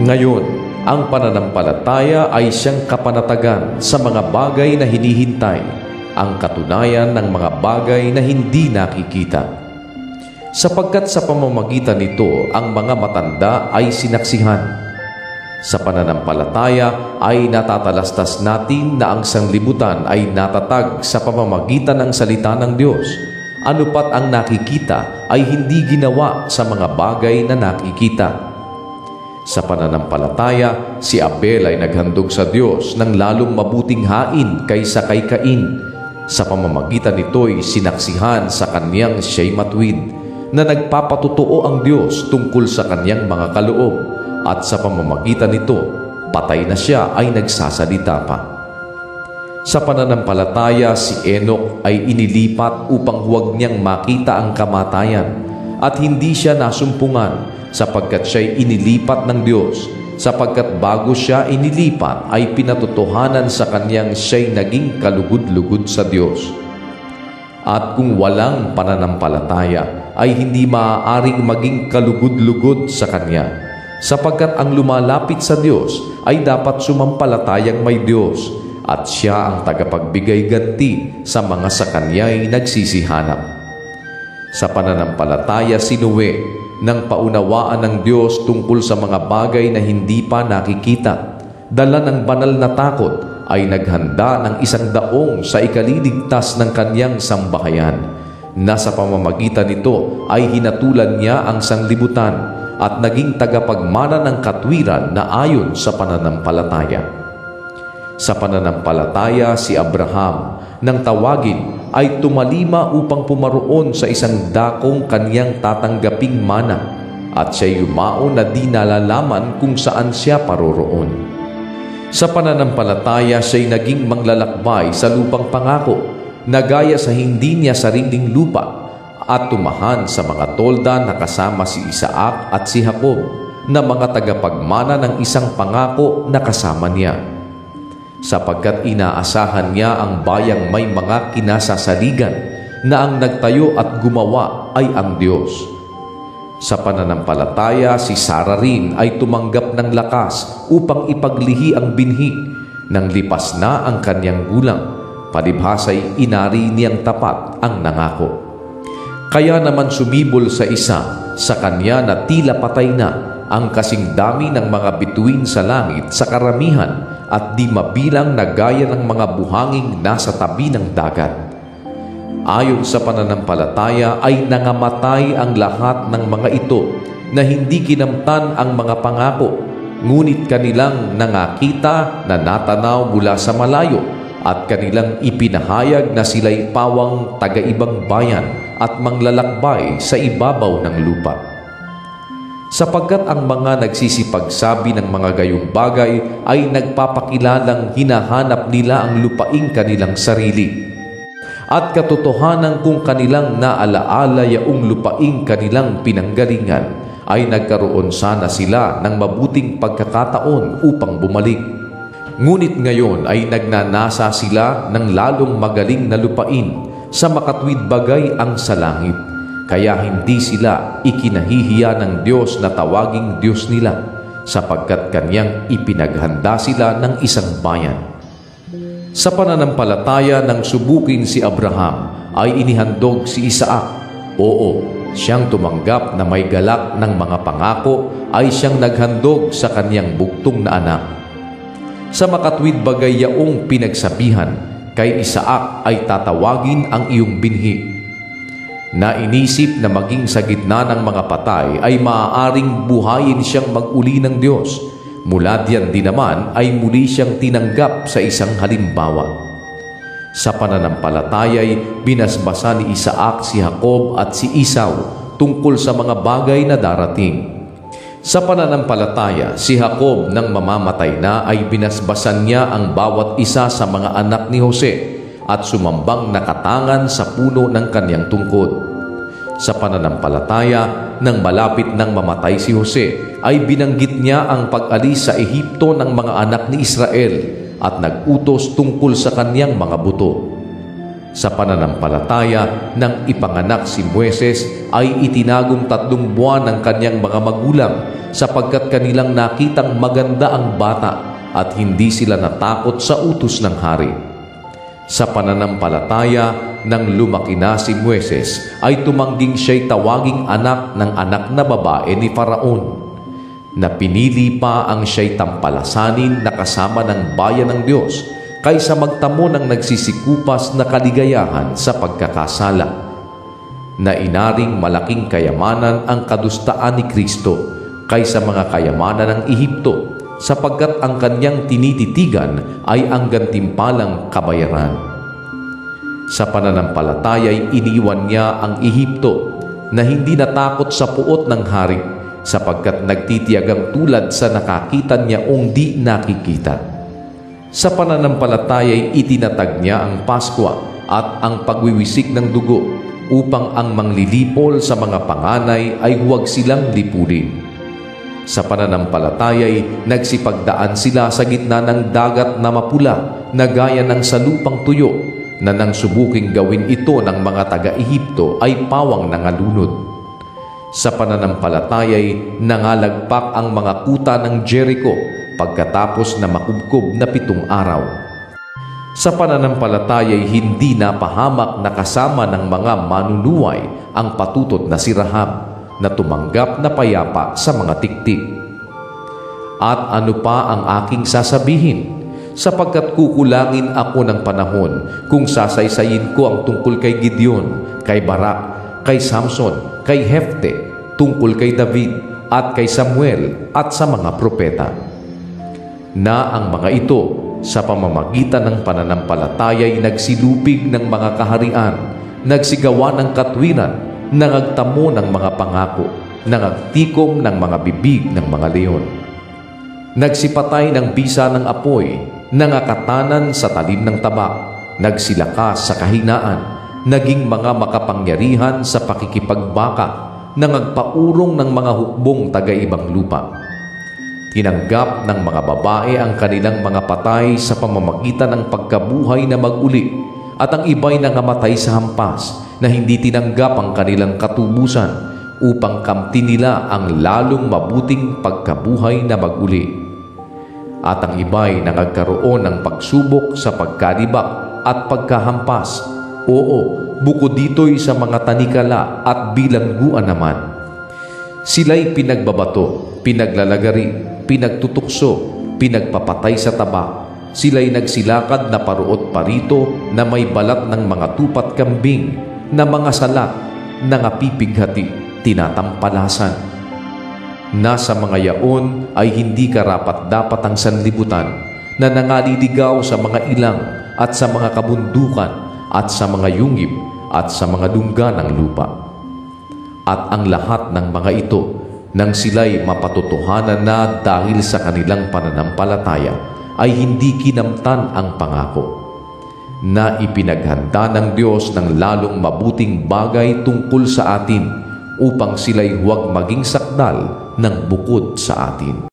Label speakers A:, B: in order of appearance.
A: Ngayon, ang pananampalataya ay siyang kapanatagan sa mga bagay na hinihintay, ang katunayan ng mga bagay na hindi nakikita. Sapagkat sa pamamagitan nito, ang mga matanda ay sinaksihan. Sa pananampalataya ay natatalastas natin na ang sanglibutan ay natatag sa pamamagitan ng salita ng Diyos. Ano pat ang nakikita ay hindi ginawa sa mga bagay na nakikita. Sa pananampalataya, si Abel ay naghandog sa Diyos ng lalong mabuting hain kaysa kay Cain. Sa pamamagitan nito'y sinaksihan sa kaniyang siya'y matuwid, na nagpapatotoo ang Diyos tungkol sa kaniyang mga kaloob, at sa pamamagitan nito, patay na siya ay nagsasalita pa. Sa pananampalataya, si Enoch ay inilipat upang huwag niyang makita ang kamatayan, at hindi siya nasumpungan sapagkat siya'y inilipat ng Diyos, sapagkat bago siya inilipat ay pinatotohanan sa kaniyang siya'y naging kalugod-lugod sa Diyos. At kung walang pananampalataya, ay hindi maaaring maging kalugod-lugod sa Kanya, sapagkat ang lumalapit sa Diyos ay dapat sumampalatayang may Diyos, at Siya ang tagapagbigay ganti sa mga sa Kanya'y nagsisihanap. Sa pananampalataya si Noe, nang paunawaan ng Diyos tungkol sa mga bagay na hindi pa nakikita, dala ng banal na takot, ay naghanda ng 100 sa ikaliligtas ng kaniyang sambahayan, na sa pamamagitan nito ay hinatulan niya ang sanglibutan at naging tagapagmana ng katwiran na ayon sa pananampalataya. Sa pananampalataya si Abraham, nang tawagin, ay tumalima upang pumaroon sa isang dakong kaniyang tatanggaping mana, at siya'y yumao na di nalalaman kung saan siya paroroon. Sa pananampalataya siya'y naging manglalakbay sa lupang pangako, na gaya sa hindi niya sariling lupa, at tumahan sa mga tolda na kasama si Isaac at si Jacob, na mga tagapagmana ng isang pangako na kasama niya. Sapagkat inaasahan niya ang bayang may mga kinasasaligan, na ang nagtayo at gumawa ay ang Diyos. Sa pananampalataya, si Sarah rin ay tumanggap ng lakas upang ipaglihi ang binhi, nang lipas na ang kanyang gulang, palibhasa'y inari niyang tapat ang nangako. Kaya naman sumibol sa isa, sa kanya na tila patay na, ang kasing dami ng mga bituin sa langit sa karamihan, at di mabilang na gaya ng mga buhanging nasa tabi ng dagat. Ayon sa pananampalataya ay nangamatay ang lahat ng mga ito, na hindi kinamtan ang mga pangako, ngunit kanilang nangakita na natanaw mula sa malayo, at kanilang ipinahayag na sila'y pawang taga-ibang bayan at manglalakbay sa ibabaw ng lupa. Sapagkat ang mga nagsisipagsabi ng mga gayong bagay ay nagpapakilalang hinahanap nila ang lupaing kanilang sarili, at katotohanan kung kanilang naalaala yaong lupaing kanilang pinanggalingan, ay nagkaroon sana sila ng mabuting pagkakataon upang bumalik. Ngunit ngayon ay nagnanasa sila ng lalong magaling na lupain sa makatwid bagay ang sa langit, kaya hindi sila ikinahihiya ng Diyos na tawaging Diyos nila, sapagkat Kanyang ipinaghanda sila ng isang bayan. Sa pananampalataya nang subukin si Abraham, ay inihandog si Isaac. Oo, siyang tumanggap na may galak ng mga pangako, ay siyang naghandog sa kaniyang buktong na anak. Sa makatwid bagay yaong pinagsabihan, kay Isaac ay tatawagin ang iyong binhi. Na inisip na maging sa gitna ng mga patay ay maaaring buhayin siyang mag-uli ng Diyos. Mula diyan din naman ay muli siyang tinanggap sa isang halimbawa. Sa pananampalataya'y binasbasa ni Isaac si Jacob at si Esau tungkol sa mga bagay na darating. Sa pananampalataya, si Jacob nang mamamatay na ay binasbasan niya ang bawat isa sa mga anak ni Jose at sumambang nakatangan sa puno ng kanyang tungkod. Sa pananampalataya, nang malapit nang mamatay si Jose, ay binanggit niya ang pag-alis sa Ehipto ng mga anak ni Israel at nag-utos tungkol sa kaniyang mga buto. Sa pananampalataya, nang ipanganak si Moises ay itinagong 3 buwan ng kanyang mga magulang sapagkat kanilang nakitang maganda ang bata at hindi sila natakot sa utos ng hari. Sa pananampalataya, nang lumaki na si Moises ay tumangging siya'y tawaging anak ng anak na babae ni Faraon, na pinili pa ang siya'y tampalasanin na kasama ng bayan ng Diyos kaysa magtamo ng nagsisikupas na kaligayahan sa pagkakasala, na inaring malaking kayamanan ang kadustaan ni Kristo kaysa mga kayamanan ng Ehipto, sapagkat ang kanyang tinititigan ay ang gantimpalang kabayaran. Sa pananampalataya'y iniwan niya ang Ehipto na hindi natakot sa puot ng hari, sapagkat nagtitiyagang tulad sa nakakita niya di nakikita. Sa pananampalataya'y itinatag niya ang Paskwa at ang pagwiwisik ng dugo upang ang manglilipol sa mga panganay ay huwag silang lipulin. Sa pananampalataya'y nagsipagdaan sila sa gitna ng dagat na mapula na gaya ng salupang tuyo, na nang subuking gawin ito ng mga taga-Ehipto ay pawang nangalunod. Sa pananampalataya'y nangalagpak ang mga kuta ng Jericho pagkatapos na makubkob na 7 araw. Sa pananampalataya'y hindi napahamak na kasama ng mga manunuyay ang patutot na si Rahab, na tumanggap na payapa sa mga tiktik. At ano pa ang aking sasabihin? Sapagkat kukulangin ako ng panahon kung sasaysayin ko ang tungkol kay Gideon, kay Barak, kay Samson, kay Hefte, tungkol kay David, at kay Samuel, at sa mga propeta. Na ang mga ito, sa pamamagitan ng pananampalataya'y nagsilupig ng mga kaharian, nagsigawa ng katwiran, nangagtamo ng mga pangako, nangagtikom ng mga bibig ng mga leon. Nagsipatay ng bisa ng apoy, nangakatanan sa talim ng tabak, nagsilakas sa kahinaan, naging mga makapangyarihan sa pakikipagbaka, nangagpaurong ng mga hukbong taga-ibang lupa. Tinanggap ng mga babae ang kanilang mga patay sa pamamagitan ng pagkabuhay na mag-uli, at ang iba'y nangamatay sa hampas na hindi tinanggap ang kanilang katubusan upang kamtin nila ang lalong mabuting pagkabuhay na mag-uli. At ang iba'y nangagkaroon ng pagsubok sa pagkalibak at pagkahampas, oo, bukod dito'y sa mga tanikala at bilangguan naman. Sila'y pinagbabato, pinaglalagari, pinagtutukso, pinagpapatay sa tabak. Sila'y nagsilakad na paruot parito na may balat ng mga tupat kambing, na mga salat, nangapipighati, tinatampalasan. Nasa mga yaon ay hindi karapat-dapat ang sanlibutan, na nangaliligaw sa mga ilang at sa mga kabundukan at sa mga yungib at sa mga dungga ng lupa. At ang lahat ng mga ito, nang sila'y mapatotohanan na dahil sa kanilang pananampalataya, ay hindi kinamtan ang pangako, na ipinaghanda ng Diyos ng lalong mabuting bagay tungkol sa atin, upang sila'y huwag maging sakdal ng bukod sa atin.